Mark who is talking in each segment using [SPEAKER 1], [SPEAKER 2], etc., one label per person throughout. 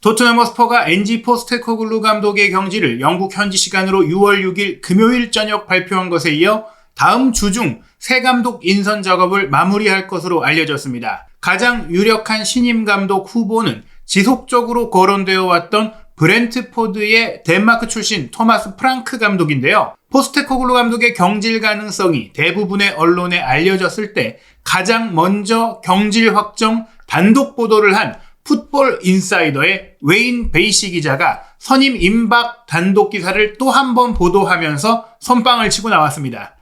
[SPEAKER 1] 토트넘 허스퍼가 엔지 포스테코글루 감독의 경질을 영국 현지 시간으로 6월 6일 금요일 저녁 발표한 것에 이어 다음 주 중 새 감독 인선 작업을 마무리할 것으로 알려졌습니다. 가장 유력한 신임 감독 후보는 지속적으로 거론되어 왔던 브렌트포드의 덴마크 출신 토마스 프랑크 감독인데요. 포스테코글루 감독의 경질 가능성이 대부분의 언론에 알려졌을 때 가장 먼저 경질 확정 단독 보도를 한 풋볼 인사이더의 웨인 베이시 기자가 선임 임박 단독 기사를 또 한 번 보도하면서 선빵을 치고 나왔습니다.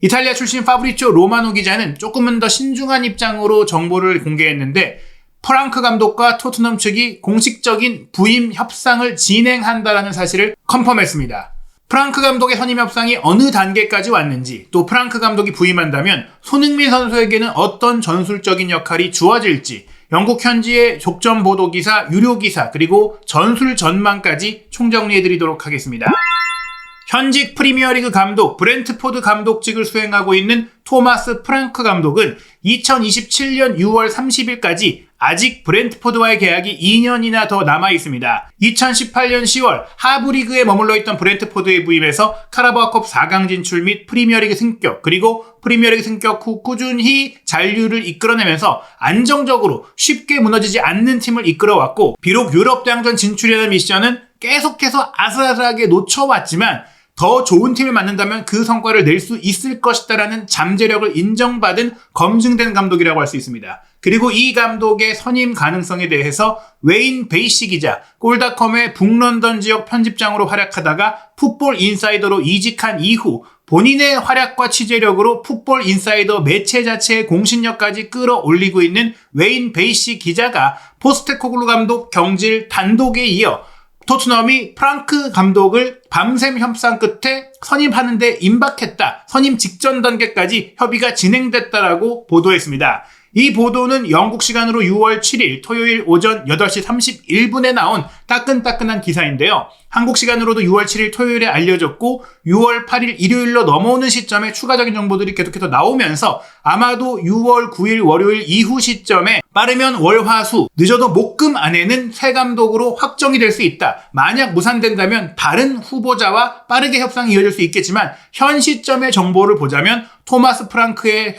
[SPEAKER 1] 이탈리아 출신 파브리치오 로마노 기자는 조금은 더 신중한 입장으로 정보를 공개했는데 프랑크 감독과 토트넘 측이 공식적인 부임 협상을 진행한다라는 사실을 컨펌했습니다. 프랑크 감독의 선임 협상이 어느 단계까지 왔는지, 또 프랑크 감독이 부임한다면 손흥민 선수에게는 어떤 전술적인 역할이 주어질지, 영국 현지의 족전 보도 기사, 유료 기사, 그리고 전술 전망까지 총정리해드리도록 하겠습니다. 현직 프리미어리그 감독 브렌트포드 감독직을 수행하고 있는 토마스 프랑크 감독은 2027년 6월 30일까지 아직 브렌트포드와의 계약이 2년이나 더 남아 있습니다. 2018년 10월 하부리그에 머물러 있던 브렌트포드에 부임해서 카라바오컵 4강 진출 및 프리미어리그 승격, 그리고 프리미어리그 승격 후 꾸준히 잔류를 이끌어내면서 안정적으로 쉽게 무너지지 않는 팀을 이끌어왔고, 비록 유럽 대항전 진출이라는 미션은 계속해서 아슬아슬하게 놓쳐왔지만 더 좋은 팀을 만난다면 그 성과를 낼 수 있을 것이다라는 잠재력을 인정받은 검증된 감독이라고 할 수 있습니다. 그리고 이 감독의 선임 가능성에 대해서 웨인 베이시 기자, 골닷컴의 북런던 지역 편집장으로 활약하다가 풋볼 인사이더로 이직한 이후 본인의 활약과 취재력으로 풋볼 인사이더 매체 자체의 공신력까지 끌어올리고 있는 웨인 베이시 기자가 포스테코글루 감독 경질 단독에 이어 토트넘이 프랑크 감독을 밤샘 협상 끝에 선임하는 데 임박했다, 선임 직전 단계까지 협의가 진행됐다라고 보도했습니다. 이 보도는 영국 시간으로 6월 7일 토요일 오전 8시 31분에 나온 따끈따끈한 기사인데요. 한국 시간으로도 6월 7일 토요일에 알려졌고 6월 8일 일요일로 넘어오는 시점에 추가적인 정보들이 계속해서 나오면서 아마도 6월 9일 월요일 이후 시점에 빠르면 월, 화, 수, 늦어도 목, 금 안에는 새 감독으로 확정이 될 수 있다. 만약 무산된다면 다른 후보자와 빠르게 협상이 이어질 수 있겠지만 현 시점의 정보를 보자면 토마스 프랑커의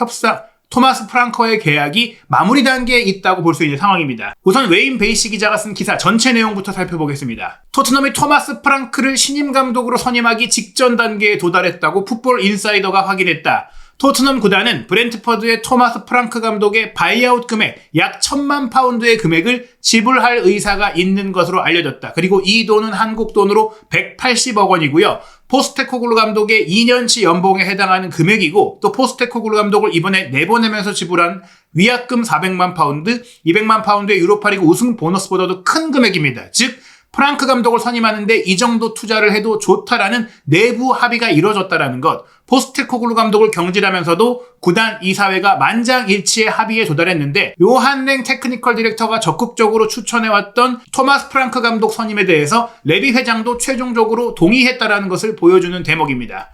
[SPEAKER 1] 계약이 마무리 단계에 있다고 볼 수 있는 상황입니다. 우선 웨인 베이시 기자가 쓴 기사 전체 내용부터 살펴보겠습니다. 토트넘이 토마스 프랑크를 신임 감독으로 선임하기 직전 단계에 도달했다고 풋볼 인사이더가 확인했다. 토트넘 구단은 브렌트포드의 토마스 프랑크 감독의 바이아웃 금액 약 1,000만 파운드의 금액을 지불할 의사가 있는 것으로 알려졌다. 그리고 이 돈은 한국 돈으로 180억 원이고요. 포스테코글루 감독의 2년치 연봉에 해당하는 금액이고, 또 포스테코글루 감독을 이번에 내보내면서 지불한 위약금 400만 파운드, 200만 파운드의 유로파리그 우승 보너스보다도 큰 금액입니다. 즉 프랑크 감독을 선임하는데 이 정도 투자를 해도 좋다라는 내부 합의가 이루어졌다라는 것, 포스테코글루 감독을 경질하면서도 구단 이사회가 만장일치의 합의에 도달했는데 요한랭 테크니컬 디렉터가 적극적으로 추천해왔던 토마스 프랑크 감독 선임에 대해서 레비 회장도 최종적으로 동의했다라는 것을 보여주는 대목입니다.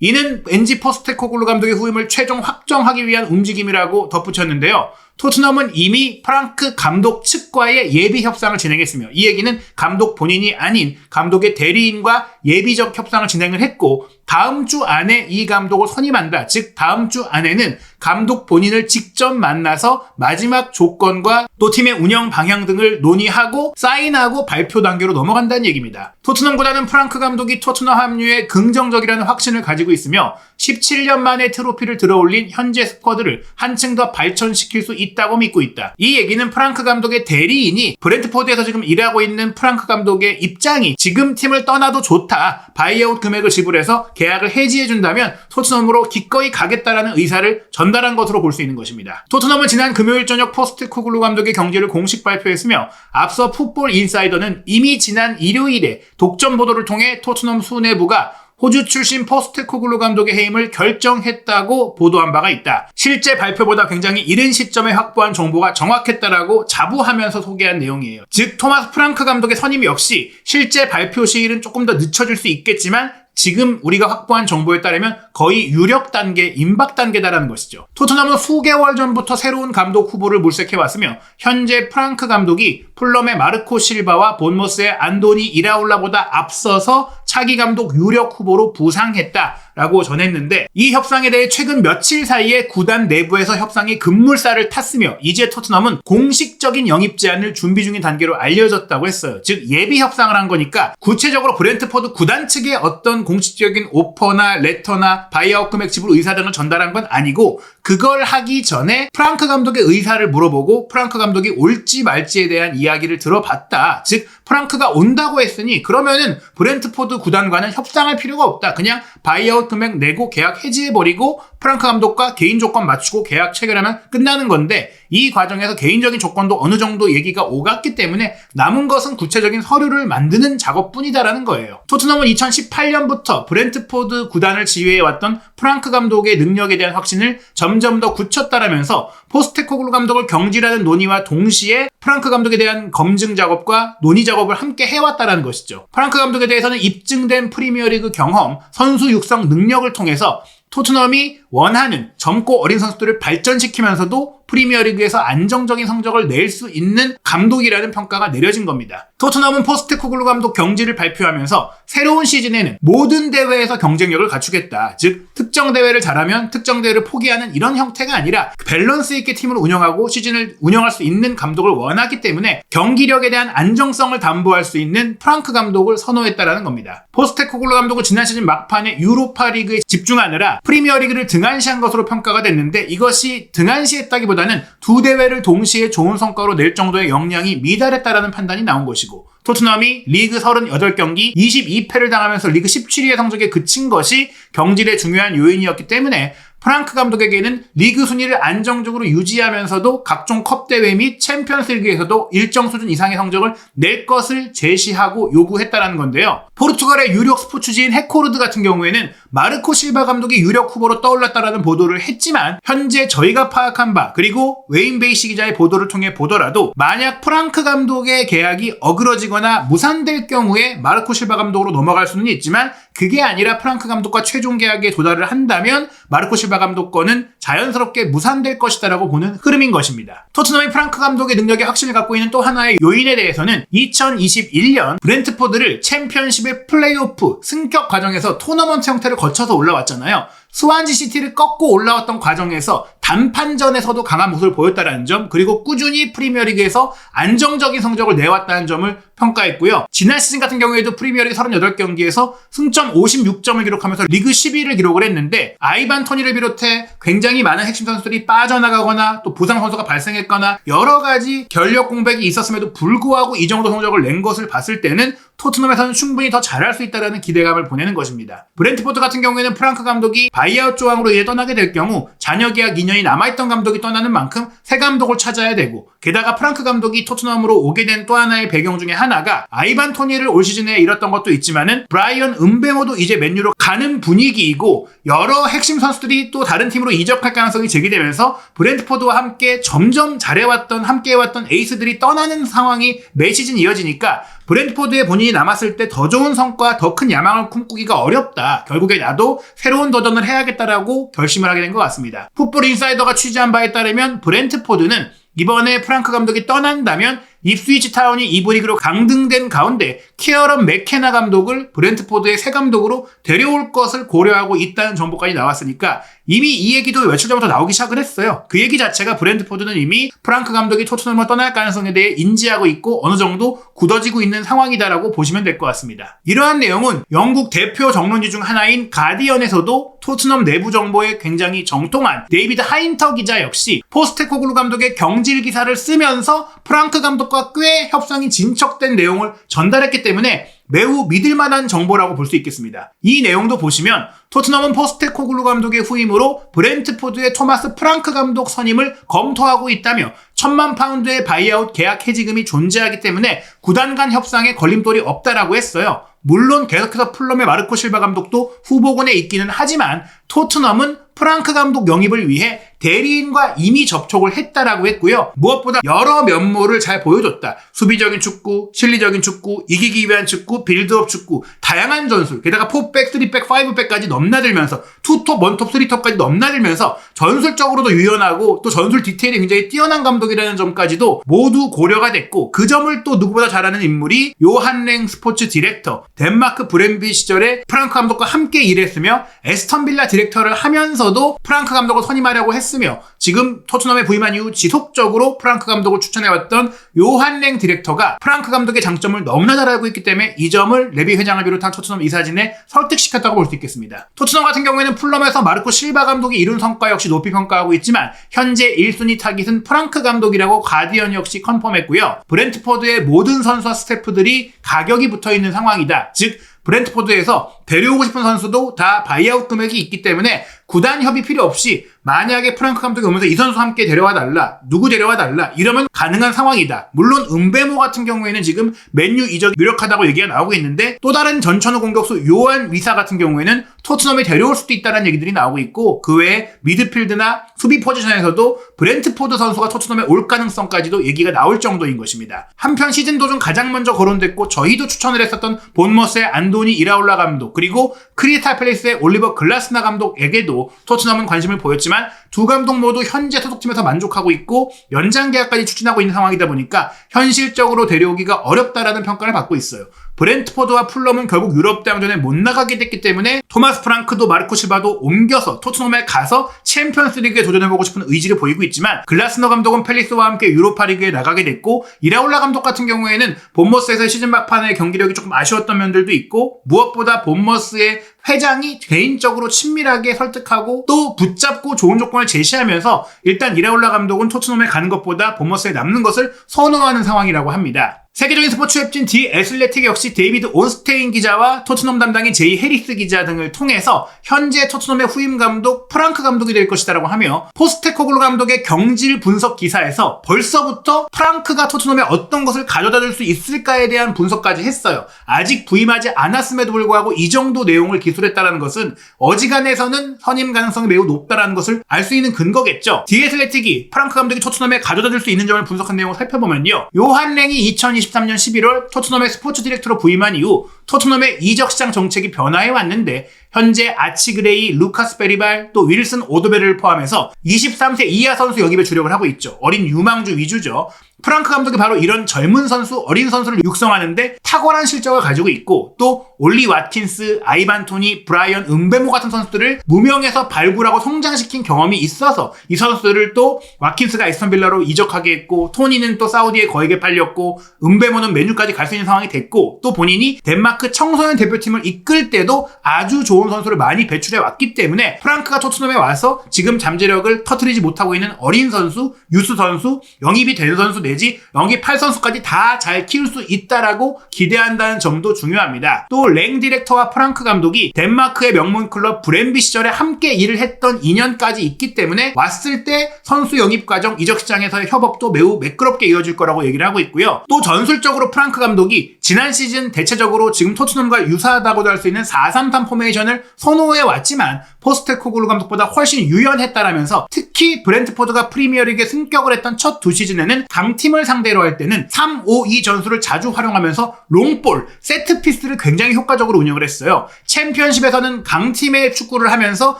[SPEAKER 1] 이는 엔지 포스테코글루 감독의 후임을 최종 확정하기 위한 움직임이라고 덧붙였는데요. 토트넘은 이미 프랑크 감독 측과의 예비 협상을 진행했으며, 이 얘기는 감독 본인이 아닌 감독의 대리인과 예비적 협상을 진행을 했고, 다음 주 안에 이 감독을 선임한다. 즉 다음 주 안에는 감독 본인을 직접 만나서 마지막 조건과 또 팀의 운영 방향 등을 논의하고 사인하고 발표 단계로 넘어간다는 얘기입니다. 토트넘 구단은 프랑크 감독이 토트넘 합류에 긍정적이라는 확신을 가지고 있으며 17년 만에 트로피를 들어올린 현재 스쿼드를 한층 더 발전시킬 수 있다고 믿고 있다. 이 얘기는 프랑크 감독의 대리인이 브렌트포드에서 지금 일하고 있는 프랑크 감독의 입장이 지금 팀을 떠나도 좋다, 바이아웃 금액을 지불해서 계약을 해지해준다면 토트넘으로 기꺼이 가겠다라는 의사를 전달한 것으로 볼 수 있는 것입니다. 토트넘은 지난 금요일 저녁 포스테코글루 감독의 경질을 공식 발표했으며, 앞서 풋볼 인사이더는 이미 지난 일요일에 독점 보도를 통해 토트넘 수뇌부가 호주 출신 포스테코글루 감독의 해임을 결정했다고 보도한 바가 있다. 실제 발표보다 굉장히 이른 시점에 확보한 정보가 정확했다라고 자부하면서 소개한 내용이에요. 즉 토마스 프랑크 감독의 선임 역시 실제 발표 시일은 조금 더 늦춰질 수 있겠지만 지금 우리가 확보한 정보에 따르면 거의 유력 단계, 임박 단계다라는 것이죠. 토트넘은 수개월 전부터 새로운 감독 후보를 물색해왔으며 현재 프랑크 감독이 풀럼의 마르코 실바와 본머스의 안도니 이라올라보다 앞서서 차기 감독 유력 후보로 부상했다라고 전했는데, 이 협상에 대해 최근 며칠 사이에 구단 내부에서 협상이 급물살을 탔으며 이제 토트넘은 공식적인 영입 제안을 준비 중인 단계로 알려졌다고 했어요. 즉 예비 협상을 한 거니까 구체적으로 브렌트포드 구단 측에 어떤 공식적인 오퍼나 레터나 바이아웃 금액 지불 의사 등을 전달한 건 아니고, 그걸 하기 전에 프랑크 감독의 의사를 물어보고 프랑크 감독이 올지 말지에 대한 이야기를 들어봤다. 즉 프랑크가 온다고 했으니 그러면은 브렌트포드 구단과는 협상할 필요가 없다. 그냥 바이아웃 금액 내고 계약 해지해버리고 프랑크 감독과 개인 조건 맞추고 계약 체결하면 끝나는 건데, 이 과정에서 개인적인 조건도 어느 정도 얘기가 오갔기 때문에 남은 것은 구체적인 서류를 만드는 작업뿐이다라는 거예요. 토트넘은 2018년부터 브렌트포드 구단을 지휘해왔던 프랑크 감독의 능력에 대한 확신을 점점 더 굳혔다라면서 포스테코글루 감독을 경질하는 논의와 동시에 프랑크 감독에 대한 검증 작업과 논의 작업을 함께 해왔다라는 것이죠. 프랑크 감독에 대해서는 입증된 프리미어리그 경험, 선수 육성 능력을 통해서 토트넘이 원하는 젊고 어린 선수들을 발전시키면서도 프리미어리그에서 안정적인 성적을 낼 수 있는 감독이라는 평가가 내려진 겁니다. 토트넘은 포스테코글루 감독 경질을 발표하면서 새로운 시즌에는 모든 대회에서 경쟁력을 갖추겠다. 즉 특정 대회를 잘하면 특정 대회를 포기하는 이런 형태가 아니라 밸런스 있게 팀을 운영하고 시즌을 운영할 수 있는 감독을 원하기 때문에 경기력에 대한 안정성을 담보할 수 있는 프랑크 감독을 선호했다라는 겁니다. 포스테코글루 감독은 지난 시즌 막판에 유로파리그에 집중하느라 프리미어리그를 등한시한 것으로 평가가 됐는데, 이것이 등한시했다기보다는 두 대회를 동시에 좋은 성과로 낼 정도의 역량이 미달했다라는 판단이 나온 것이고, 토트넘이 리그 38경기 22패를 당하면서 리그 17위의 성적에 그친 것이 경질의 중요한 요인이었기 때문에 프랑크 감독에게는 리그 순위를 안정적으로 유지하면서도 각종 컵 대회 및 챔피언스리그에서도 일정 수준 이상의 성적을 낼 것을 제시하고 요구했다는 건데요. 포르투갈의 유력 스포츠지인 해코르드 같은 경우에는 마르코 실바 감독이 유력 후보로 떠올랐다라는 보도를 했지만, 현재 저희가 파악한 바 그리고 웨인 베이시 기자의 보도를 통해 보더라도 만약 프랑크 감독의 계약이 어그러지거나 무산될 경우에 마르코 실바 감독으로 넘어갈 수는 있지만, 그게 아니라 프랑크 감독과 최종 계약에 도달을 한다면 마르코 실바 감독 거는 자연스럽게 무산될 것이다라고 보는 흐름인 것입니다. 토트넘이 프랑크 감독의 능력에 확신을 갖고 있는 또 하나의 요인에 대해서는 2021년 브렌트포드를 챔피언십의 플레이오프 승격 과정에서 토너먼트 형태를 거쳐서 올라왔잖아요. 스완지 시티를 꺾고 올라왔던 과정에서 단판전에서도 강한 모습을 보였다는 점, 그리고 꾸준히 프리미어리그에서 안정적인 성적을 내왔다는 점을 평가했고요. 지난 시즌 같은 경우에도 프리미어리그 38경기에서 승점 56점을 기록하면서 리그 10위를 기록을 했는데, 아이반 토니를 비롯해 굉장히 많은 핵심 선수들이 빠져나가거나 또 부상 선수가 발생했거나 여러 가지 전력 공백이 있었음에도 불구하고 이 정도 성적을 낸 것을 봤을 때는 토트넘에서는 충분히 더 잘할 수 있다는 기대감을 보내는 것입니다. 브렌트포드 같은 경우에는 프랑크 감독이 바이아웃 조항으로 이제 떠나게 될 경우 잔여 계약 2년이 남아있던 감독이 떠나는 만큼 새 감독을 찾아야 되고, 게다가 프랑크 감독이 토트넘으로 오게 된 또 하나의 배경 중에 하나가 아이반 토니를 올 시즌에 잃었던 것도 있지만은 브라이언 음베모도 이제 맨유로 가는 분위기이고, 여러 핵심 선수들이 또 다른 팀으로 이적할 가능성이 제기되면서 브렌트포드와 함께 점점 잘해왔던 함께해왔던 에이스들이 떠나는 상황이 매 시즌 이어지니까 브렌트포드에 본인이 남았을 때 더 좋은 성과, 더 큰 야망을 꿈꾸기가 어렵다. 결국에 나도 새로운 도전을 해야겠다라고 결심을 하게 된 것 같습니다. 풋볼 인사이더가 취재한 바에 따르면 브렌트포드는 이번에 프랑크 감독이 떠난다면 입스위치 타운이 2부 리그로 강등된 가운데 키어런 맥케나 감독을 브렌트포드의 새 감독으로 데려올 것을 고려하고 있다는 정보까지 나왔으니까 이미 이 얘기도 며칠 전부터 나오기 시작을 했어요. 그 얘기 자체가 브렌트포드는 이미 프랑크 감독이 토트넘을 떠날 가능성에 대해 인지하고 있고 어느 정도 굳어지고 있는 상황이다라고 보시면 될 것 같습니다. 이러한 내용은 영국 대표 정론지 중 하나인 가디언에서도 토트넘 내부 정보에 굉장히 정통한 데이비드 하인터 기자 역시 포스테코글루 감독의 경질 기사를 쓰면서 프랑크 감독과 꽤 협상이 진척된 내용을 전달했기 때문에 매우 믿을만한 정보라고 볼 수 있겠습니다. 이 내용도 보시면 토트넘은 포스테코글루 감독의 후임으로 브렌트포드의 토마스 프랑크 감독 선임을 검토하고 있다며 1,000만 파운드의 바이아웃 계약 해지금이 존재하기 때문에 구단 간 협상에 걸림돌이 없다라고 했어요. 물론 계속해서 풀럼의 마르코 실바 감독도 후보군에 있기는 하지만 토트넘은 프랑크 감독 영입을 위해 대리인과 이미 접촉을 했다라고 했고요. 무엇보다 여러 면모를 잘 보여줬다. 수비적인 축구, 실리적인 축구, 이기기 위한 축구, 빌드업 축구, 다양한 전술, 게다가 4백, 3백, 5백까지 넘나들면서 2톱, 1톱, 3톱까지 넘나들면서 전술적으로도 유연하고 또 전술 디테일이 굉장히 뛰어난 감독이라는 점까지도 모두 고려가 됐고 그 점을 또 누구보다 잘하는 인물이 요한 랭 스포츠 디렉터, 덴마크 브렌비 시절에 프랑크 감독과 함께 일했으며 에스턴 빌라 디렉터를 하면서도 프랑크 감독을 선임하려고 했으며 지금 토트넘에 부임한 이후 지속적으로 프랑크 감독을 추천해왔던 요한 랭 디렉터가 프랑크 감독의 장점을 너무나 잘 알고 있기 때문에 이 점을 레비 회장을 비롯한 토트넘 이사진에 설득시켰다고 볼 수 있겠습니다. 토트넘 같은 경우에는 풀럼에서 마르코 실바 감독이 이룬 성과 역시 높이 평가하고 있지만 현재 1순위 타깃은 프랑크 감독이라고 가디언 역시 컨펌했고요. 브렌트포드의 모든 선수와 스태프들이 가격이 붙어있는 상황이다. 즉 브렌트포드에서 데려오고 싶은 선수도 다 바이아웃 금액이 있기 때문에 구단 협의 필요 없이 만약에 프랑크 감독이 오면서 이 선수 함께 데려와 달라, 누구 데려와 달라 이러면 가능한 상황이다. 물론 은베모 같은 경우에는 지금 맨유 이적이 유력하다고 얘기가 나오고 있는데 또 다른 전천후 공격수 요한 위사 같은 경우에는 토트넘에 데려올 수도 있다는 얘기들이 나오고 있고 그 외에 미드필드나 수비 포지션에서도 브렌트포드 선수가 토트넘에 올 가능성까지도 얘기가 나올 정도인 것입니다. 한편 시즌 도중 가장 먼저 거론됐고 저희도 추천을 했었던 본머스의 안도니 이라올라 감독 그리고 크리스탈 팰리스의 올리버 글라스나 감독에게도 토트넘은 관심을 보였지만 두 감독 모두 현재 소속팀에서 만족하고 있고 연장 계약까지 추진하고 있는 상황이다 보니까 현실적으로 데려오기가 어렵다라는 평가를 받고 있어요. 브렌트포드와 풀럼은 결국 유럽 대항전에 못 나가게 됐기 때문에 토마스 프랑크도 마르코 실바도 옮겨서 토트넘에 가서 챔피언스리그에 도전해보고 싶은 의지를 보이고 있지만 글라스너 감독은 팰리스와 함께 유로파리그에 나가게 됐고 이라올라 감독 같은 경우에는 본머스에서 시즌 막판의 경기력이 조금 아쉬웠던 면들도 있고 무엇보다 본머스의 회장이 개인적으로 친밀하게 설득하고 또 붙잡고 좋은 조건을 제시하면서 일단 이라올라 감독은 토트넘에 가는 것보다 본머스에 남는 것을 선호하는 상황이라고 합니다. 세계적인 스포츠 웹진 디 애슬레틱 역시 데이비드 온스테인 기자와 토트넘 담당인 제이 해리스 기자 등을 통해서 현재 토트넘의 후임 감독 프랑크 감독이 될 것이다라고 하며 포스테코글루 감독의 경질 분석 기사에서 벌써부터 프랑크가 토트넘에 어떤 것을 가져다 줄 수 있을까에 대한 분석까지 했어요. 아직 부임하지 않았음에도 불구하고 이 정도 내용을 기술했다는 것은 어지간해서는 선임 가능성이 매우 높다는 것을 알 수 있는 근거겠죠. 디 애슬레틱이 프랑크 감독이 토트넘에 가져다 줄 수 있는 점을 분석한 내용을 살펴보면요. 요한 랭이 2023년 11월 토트넘의 스포츠 디렉터로 부임한 이후 토트넘의 이적 시장 정책이 변화해 왔는데 현재 아치 그레이, 루카스 베리발, 또 윌슨 오도베를 포함해서 23세 이하 선수 영입에 주력을 하고 있죠. 어린 유망주 위주죠. 프랑크 감독이 바로 이런 젊은 선수, 어린 선수를 육성하는데 탁월한 실적을 가지고 있고 또 올리 와킨스, 아이반 토니, 브라이언 은베모 같은 선수들을 무명에서 발굴하고 성장시킨 경험이 있어서 이 선수들을 또 와킨스가 에스턴 빌라로 이적하게 했고 토니는 또 사우디에 거액에 팔렸고 은베모는 맨유까지 갈 수 있는 상황이 됐고 또 본인이 덴마크 청소년 대표팀을 이끌 때도 아주 좋은 선수를 많이 배출해 왔기 때문에 프랑크가 토트넘에 와서 지금 잠재력을 터뜨리지 못하고 있는 어린 선수, 유스 선수, 영입이 된 선수 내지 영입할 선수까지 다 잘 키울 수 있다라고 기대한다는 점도 중요합니다. 또 랭 디렉터와 프랑크 감독이 덴마크의 명문 클럽 브렌비 시절에 함께 일을 했던 인연까지 있기 때문에 왔을 때 선수 영입 과정, 이적 시장에서의 협업도 매우 매끄럽게 이어질 거라고 얘기를 하고 있고요. 또 전술적으로 프랑크 감독이 지난 시즌 대체적으로 지금 토트넘과 유사하다고도 할 수 있는 4-3-3 포메이션을 선호해 왔지만 포스테코글루 감독보다 훨씬 유연했다라면서 특히 브렌트포드가 프리미어리그에 승격을 했던 첫 두 시즌에는 강팀을 상대로 할 때는 3-5-2 전술을 자주 활용하면서 롱볼, 세트피스를 굉장히 효과적으로 운영을 했어요. 챔피언십에서는 강팀의 축구를 하면서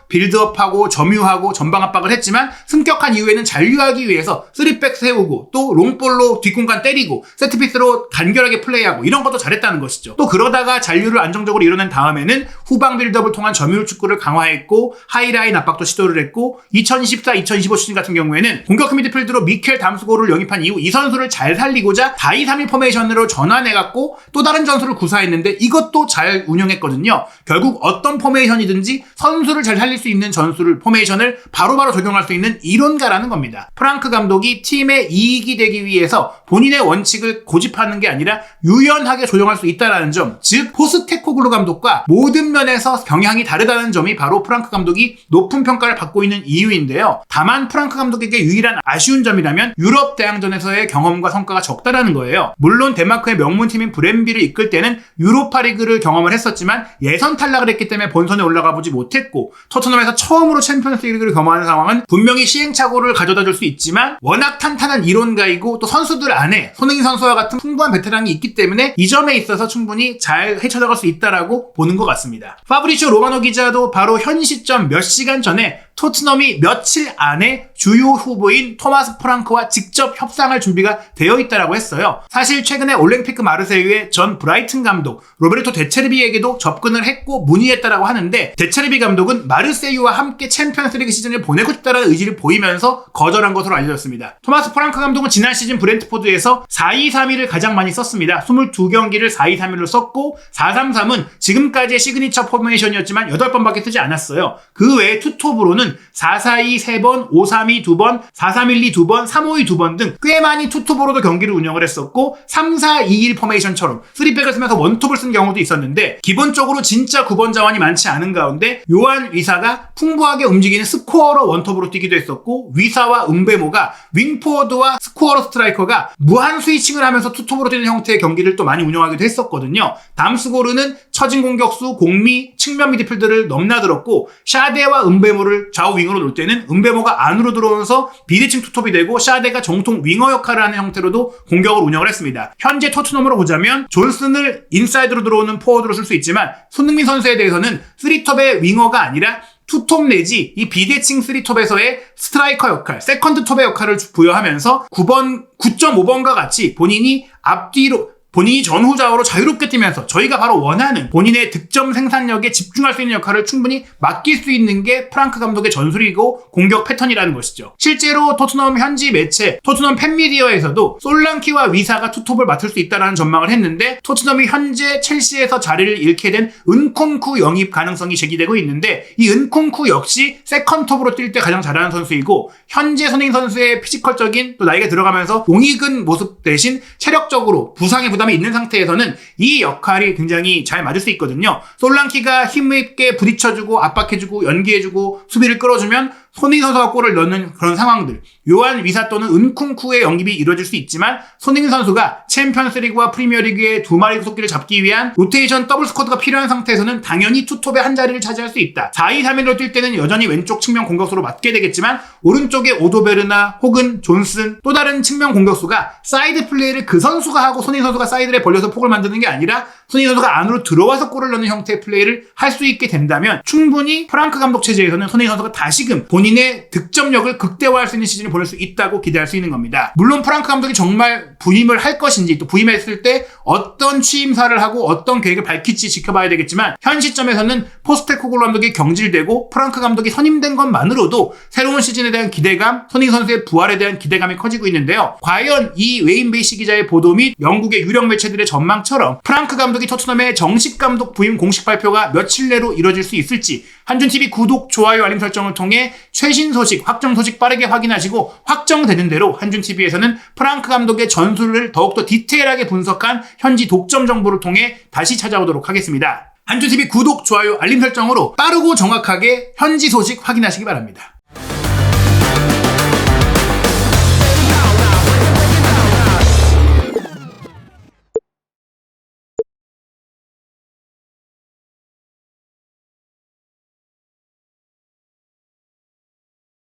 [SPEAKER 1] 빌드업하고 점유하고 전방 압박을 했지만 승격한 이후에는 잔류하기 위해서 3백 세우고 또 롱볼로 뒷공간 때리고 세트피스로 간결하게 플레이하고 이런 것도 잘했다는 것이죠. 또 그러다가 잔류를 안정적으로 이뤄낸 다음에는 후방 빌드업을 통한 점유율 축구를 강화했고 하이라인 압박도 시도를 했고 2024-2025 시즌 같은 경우에는 공격 미드필드로 미켈 담스고를 영입한 이후 이 선수를 잘 살리고자 4-2-3-1 포메이션으로 전환해갖고 또 다른 전술을 구사했는데 이것도 잘 운영했거든요. 결국 어떤 포메이션이든지 선수를 잘 살릴 수 있는 전술을 포메이션을 바로바로 적용할 수 있는 이론가라는 겁니다. 프랑크 감독이 팀의 이익이 되기 위해서 본인의 원칙을 고집하는 게 아니라 유연하게 조정할 수 있다는 점, 즉 포스테코글루 감독과 모든 면에서 경향이 다르다는 점이 바로 프랑크 감독이 높은 평가를 받고 있는 이유인데요. 다만 프랑크 감독에게 유일한 아쉬운 점이라면 유럽 대항전에서의 경험과 성과가 적다라는 거예요. 물론 덴마크의 명문팀인 브렌비를 이끌 때는 유로파리그를 경험을 했었지만 예선 탈락을 했기 때문에 본선에 올라가 보지 못했고 토트넘에서 처음으로 챔피언스리그를 경험하는 상황은 분명히 시행착오를 가져다 줄 수 있지만 워낙 탄탄한 이론가이고 또 선수들 안에 손흥민 선수와 같은 풍부한 베테랑이 있기 때문에 이 점에 있어서 충분히 잘 헤쳐나갈 수 있다라고 보는 것 같습니다. 파브리치오 로마노 기자도 바로 현 시점 몇 시간 전에 토트넘이 며칠 안에 주요 후보인 토마스 프랑크와 직접 협상할 준비가 되어 있다라고 했어요. 사실 최근에 올랭피크 마르세유의 전 브라이튼 감독 로베르토 데체르비에게도 접근을 했고 문의했다라고 하는데 데체르비 감독은 마르세유와 함께 챔피언스리그 시즌을 보내고 싶다라는 의지를 보이면서 거절한 것으로 알려졌습니다. 토마스 프랑크 감독은 지난 시즌 브렌트포드에서 4-2-3-1을 가장 많이 썼습니다. 22경기를 4-2-3-1로 썼고 4-3-3은 지금까지의 시그니처 포메이션이었지만 8번밖에 쓰지 않았어요. 그 외에 투톱으로는 4-4-2 3번, 5-3-2 2번, 4-3-1-2 2번, 3-5-2 2번 등 꽤 많이 투톱으로도 경기를 운영을 했었고 3-4-2-1 포메이션처럼 3백을 쓰면서 원톱을 쓴 경우도 있었는데 기본적으로 진짜 9번 자원이 많지 않은 가운데 요한 위사가 풍부하게 움직이는 스코어러 원톱으로 뛰기도 했었고 위사와 은베모가 윙포워드와 스코어러 스트라이커가 무한 스위칭을 하면서 투톱으로 뛰는 형태의 경기를 또 많이 운영하기도 했었거든요. 담스고르는 처진 공격수, 공미, 측면 미드필드를 넘나들었고 샤데와 은베모를 좌우 윙으로 놓을 때는 은베모가 안으로 들어오면서 비대칭 투톱이 되고 샤데가 정통 윙어 역할을 하는 형태로도 공격을 운영을 했습니다. 현재 토트넘으로 보자면 존슨을 인사이드로 들어오는 포워드로 쓸 수 있지만 손흥민 선수에 대해서는 3톱의 윙어가 아니라 투톱 내지 이 비대칭 3톱에서의 스트라이커 역할, 세컨드 톱의 역할을 부여하면서 9.5번과 같이 본인이 전후 좌우로 자유롭게 뛰면서 저희가 바로 원하는 본인의 득점 생산력에 집중할 수 있는 역할을 충분히 맡길 수 있는 게 프랑크 감독의 전술이고 공격 패턴이라는 것이죠. 실제로 토트넘 현지 매체, 토트넘 팬미디어에서도 솔랑키와 위사가 투톱을 맡을 수 있다는 전망을 했는데 토트넘이 현재 첼시에서 자리를 잃게 된 은쿤쿠 영입 가능성이 제기되고 있는데 이 은쿤쿠 역시 세컨톱으로 뛸 때 가장 잘하는 선수이고 현재 손흥민 선수의 피지컬적인 또 나이가 들어가면서 옹익은 모습 대신 체력적으로 부상의 부담이 있는 상태에서는 이 역할이 굉장히 잘 맞을 수 있거든요. 솔랑키가 힘있게 부딪혀주고 압박해주고 연기해주고 수비를 끌어주면 손흥민 선수가 골을 넣는 그런 상황들, 요한 위사 또는 은쿵쿠의 영입이 이루어질 수 있지만 손흥민 선수가 챔피언스리그와 프리미어리그의 두 마리 속기를 잡기 위한 로테이션 더블 스쿼드가 필요한 상태에서는 당연히 투톱의 한 자리를 차지할 수 있다. 4-2-3-1로 뛸 때는 여전히 왼쪽 측면 공격수로 맡게 되겠지만 오른쪽에 오도베르나 혹은 존슨 또 다른 측면 공격수가 사이드 플레이를 그 선수가 하고 손흥민 선수가 사이드에 벌려서 폭을 만드는 게 아니라 손흥민 선수가 안으로 들어와서 골을 넣는 형태의 플레이를 할 수 있게 된다면 충분히 프랑크 감독 체제에서는 손흥민 선수가 다시금 본인의 득점력을 극대화할 수 있는 시즌을 보낼 수 있다고 기대할 수 있는 겁니다. 물론 프랑크 감독이 정말 부임을 할 것인지 또 부임했을 때 어떤 취임사를 하고 어떤 계획을 밝힐지 지켜봐야 되겠지만 현 시점에서는 포스테코글루 감독이 경질되고 프랑크 감독이 선임된 것만으로도 새로운 시즌에 대한 기대감, 손흥민 선수의 부활에 대한 기대감이 커지고 있는데요. 과연 이 웨인 베이시 기자의 보도 및 영국의 유력 매체들의 전망처럼 프랑크 감독이 토트넘의 정식 감독 부임 공식 발표가 며칠 내로 이뤄질 수 있을지 한준TV 구독, 좋아요, 알림 설정을 통해 최신 소식, 확정 소식 빠르게 확인하시고 확정되는 대로 한준TV에서는 프랑크 감독의 전술을 더욱더 디테일하게 분석한 현지 독점 정보를 통해 다시 찾아오도록 하겠습니다. 한준TV 구독, 좋아요, 알림 설정으로 빠르고 정확하게 현지 소식 확인하시기 바랍니다.